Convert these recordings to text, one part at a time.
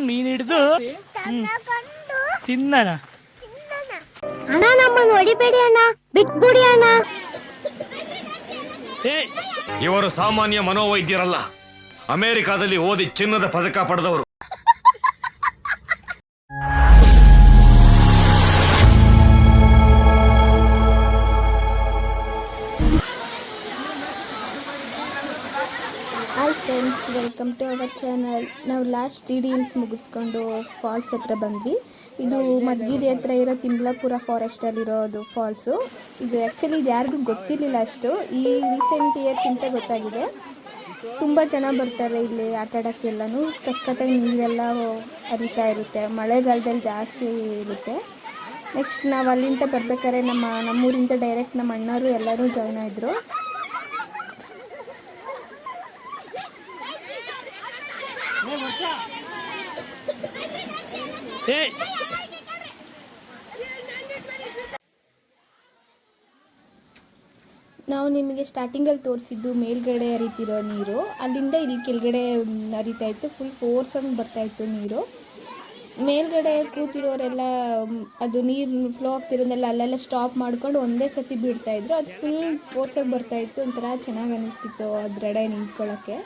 ಮೀನ್ ಹಿಡಿದು ತಿನ್ನಣ. ಅಣ್ಣ ನಮ್ಮನ್ನು ಹೊಡಿಬೇಡಿ ಅಣ್ಣ, ಬಿಟ್ಬಿಡಿ ಅಣ್ಣ. ಇವರು ಸಾಮಾನ್ಯ ಮನೋವೈದ್ಯರಲ್ಲ, ಅಮೆರಿಕಾದಲ್ಲಿ ಓದಿ ಚಿನ್ನದ ಪದಕ ಪಡೆದವರು. Hi friends, welcome to our channel. ನಾವು ಲಾಸ್ಟ್ 3 ಡೀಲ್ಸ್ ಮುಗಿಸ್ಕೊಂಡು ಫಾಲ್ಸ್ ಹತ್ರ ಬಂದ್ವಿ. ಇದು ಮಧುಗಿರಿ ಹತ್ರ ಇರೋ ತಿಮ್ಲಾಪುರ ಫಾರೆಸ್ಟಲ್ಲಿರೋದು ಫಾಲ್ಸು. ಇದು ಆ್ಯಕ್ಚುಲಿ ಇದು ಯಾರಿಗೂ ಗೊತ್ತಿರಲಿಲ್ಲ ಅಷ್ಟು, ಈ ರೀಸೆಂಟ್ ಇಯರ್ಸಿಂತ ಗೊತ್ತಾಗಿದೆ. ತುಂಬ ಜನ ಬರ್ತಾರೆ ಇಲ್ಲಿ ಆಟ ಆಡೋಕ್ಕೆಲ್ಲನೂ. ಸಖತ್ತಾಗಿ ನೀರೆಲ್ಲ ಹರಿತಾ ಇರುತ್ತೆ, ಮಳೆಗಾಲದಲ್ಲಿ ಜಾಸ್ತಿ ಇರುತ್ತೆ. ನೆಕ್ಸ್ಟ್ ನಾವು ಅಲ್ಲಿಂದ ಬರ್ಬೇಕಾದ್ರೆ ನಮ್ಮೂರಿಂದ ಡೈರೆಕ್ಟ್ ನಮ್ಮ ಅಣ್ಣವರು ಎಲ್ಲರೂ ಜಾಯ್ನ್ ಆಯಿದ್ರು. ನಾವು ನಿಮಗೆ ಸ್ಟಾರ್ಟಿಂಗಲ್ಲಿ ತೋರಿಸಿದ್ದು ಮೇಲ್ಗಡೆ ಹರಿತಿರೋ ನೀರು, ಅಲ್ಲಿಂದ ಇಲ್ಲಿ ಕೆಳಗಡೆ ಹರಿತಾ ಇತ್ತು. ಫುಲ್ ಫೋರ್ಸಾಗಿ ಬರ್ತಾಯಿತ್ತು ನೀರು. ಮೇಲ್ಗಡೆ ಕೂತಿರೋರೆಲ್ಲ ಅದು ನೀರು ಫ್ಲೋ ಆಗ್ತಿರೋದೆಲ್ಲ ಅಲ್ಲೆಲ್ಲ ಸ್ಟಾಪ್ ಮಾಡ್ಕೊಂಡು ಒಂದೇ ಸತಿ ಬಿಡ್ತಾಯಿದ್ರು. ಅದು ಫುಲ್ ಫೋರ್ಸಾಗಿ ಬರ್ತಾಯಿತ್ತು. ಒಂಥರ ಚೆನ್ನಾಗಿ ಅನ್ನಿಸ್ತಿತ್ತು ಅದರಡೆ ನಿಂತ್ಕೊಳ್ಳೋಕ್ಕೆ.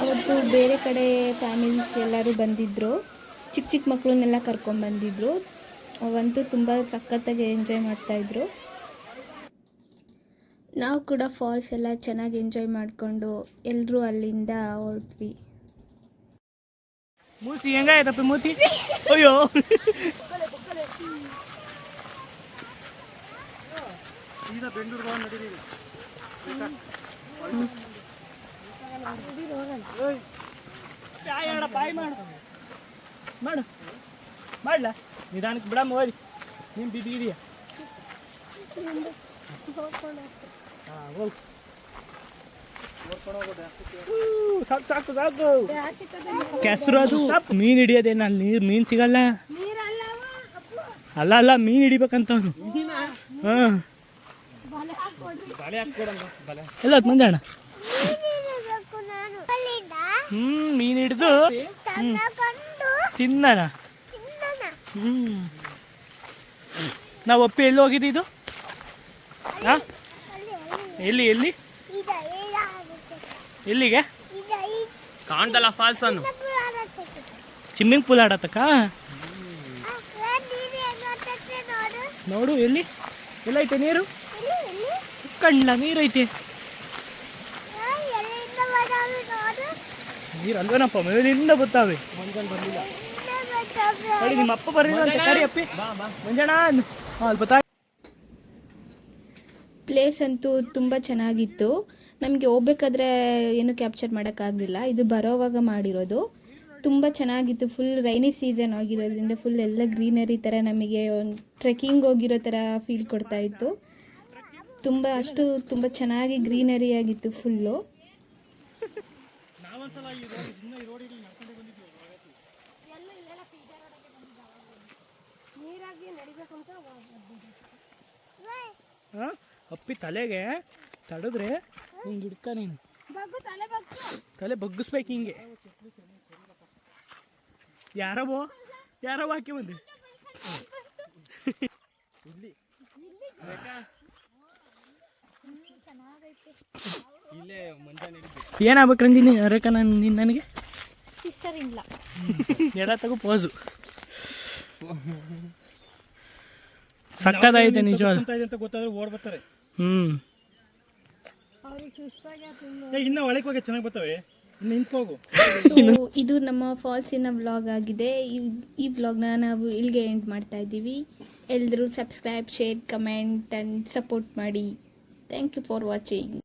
ಅವತ್ತು ಬೇರೆ ಕಡೆ ಫ್ಯಾಮಿಲೀಸ್ ಎಲ್ಲರೂ ಬಂದಿದ್ದರು, ಚಿಕ್ಕ ಚಿಕ್ಕ ಮಕ್ಕಳನ್ನೆಲ್ಲ ಕರ್ಕೊಂಡ್ಬಂದಿದ್ರು. ಅವಂತೂ ತುಂಬ ಸಖತ್ತಾಗಿ ಎಂಜಾಯ್ ಮಾಡ್ತಾಯಿದ್ರು. ನಾವು ಕೂಡ ಫಾಲ್ಸ್ ಎಲ್ಲ ಚೆನ್ನಾಗಿ ಎಂಜಾಯ್ ಮಾಡಿಕೊಂಡು ಎಲ್ಲರೂ ಅಲ್ಲಿಂದ ಹೊರಟ್ವಿ. ಮೂತಿ ಹೆಂಗಾಯ್ತಪ್ಪ ಮೂತಿ? ಅಯ್ಯೋ ಮಾಡು ಮಾಡಲ ನಿಧಾನಕ್ಕೆ ಬಿಡಮ್ಮ. ಹೋರಿ ನೀನು ಬಿದ್ದಿದೆಯಾ? ಸಾಕು ಸಾಕು ಸಾಕು. ಕೆಸರು ಅದು ಮೀನು ಹಿಡಿಯೋದೇನ ಅಲ್ಲಿ ನೀರು ಮೀನು ಸಿಗಲ್ಲ. ಅಲ್ಲ ಅಲ್ಲ ಮೀನು ಹಿಡಿಬೇಕಂತವನು. ಹಾಂ ಎಲ್ಲ ಮಂಜಾಣ ಮೀನು ಹಿಡಿದು ತಿನ್ನಣ. ನಾವು ಒಪ್ಪಿ ಎಲ್ಲಿ ಹೋಗಿದ್ದು? ಹಾಂ ಎಲ್ಲಿ ಎಲ್ಲಿ ಎಲ್ಲಿಗೆ? ಕಾಣ್ದಲ್ಲ ಫಾಲ್ಸ್ ಅನ್ನು, ಸ್ವಿಮ್ಮಿಂಗ್ ಪೂಲ್ ಆಡತಕ್ಕ. ನೋಡು ಎಲ್ಲಿ ಎಲ್ಲೈತೆ ನೀರು? ಕಣ್ಣ ನೀರೈತೆ. ನೀರು ಅಲ್ವೇನಪ್ಪ, ಮೇಲಿಂದ ಬರ್ತಾವೆ. ನೋಡಿ ನಿಮ್ಮ ಅಪ್ಪ ಬರಲಿಲ್ಲ ಸರಿ ಅಪ್ಪಿ ಮಂಜಣ್ಣ ಅಲ್ಲಿ ಬರ್ತಾ. ಪ್ಲೇಸ್ ಅಂತೂ ತುಂಬ ಚೆನ್ನಾಗಿತ್ತು. ನಮಗೆ ಹೋಗ್ಬೇಕಾದ್ರೆ ಏನು ಕ್ಯಾಪ್ಚರ್ ಮಾಡೋಕ್ಕಾಗಲಿಲ್ಲ. ಇದು ಬರೋವಾಗ ಮಾಡಿರೋದು. ತುಂಬ ಚೆನ್ನಾಗಿತ್ತು. ಫುಲ್ ರೈನಿ ಸೀಸನ್ ಆಗಿರೋದ್ರಿಂದ ಫುಲ್ ಎಲ್ಲ ಗ್ರೀನರಿ ಥರ ನಮಗೆ ಒಂದು ಟ್ರೆಕ್ಕಿಂಗ್ ಹೋಗಿರೋ ಥರ ಫೀಲ್ ಕೊಡ್ತಾಯಿತ್ತು. ತುಂಬ ಚೆನ್ನಾಗಿ ಗ್ರೀನರಿ ಆಗಿತ್ತು ಫುಲ್ಲು. ಅಪ್ಪಿ ತಲೆಗೆ ತಡೆದ್ರೆ ಹಿಂಗೆ ಹಿಡ್ಕ, ನೀನು ತಲೆ ಬಗ್ಗಿಸ್ಬೇಕು ಹಿಂಗೆ. ಯಾರವೋ ಹಾಕಿ ಬಂದೆ. ಏನಾಗ್ಬೇಕು ರಂಜಿನಿ ರೇಖಾ? ನೀನು ನನಗೆ ಸಿಸ್ಟರ್ ಇಲ್ಲ ಎಡ ತಗೋ ಪೋಸು. ಸಕ್ಕದಾಯ್ತು ನಿಜವಾದ. ಗೊತ್ತಾದ್ರೆ ಓಡ್ ಬರ್ತಾರೆ. ಇನ್ನ ಒಳಗೆ ಹೋಗಿ ಚೆನ್ನಾಗಿ ಬರ್ತವೆ. ಇದು ನಮ್ಮ ಫಾಲ್ಸಿನ ವ್ಲಾಗ್ ಆಗಿದೆ. ಈ ವ್ಲಾಗ್ನ ನಾವು ಇಲ್ಲಿಗೆ ಎಂಡ್ ಮಾಡ್ತಾ ಇದ್ದೀವಿ. ಎಲ್ಲರೂ subscribe, share, comment and support ಮಾಡಿ. Thank you for watching.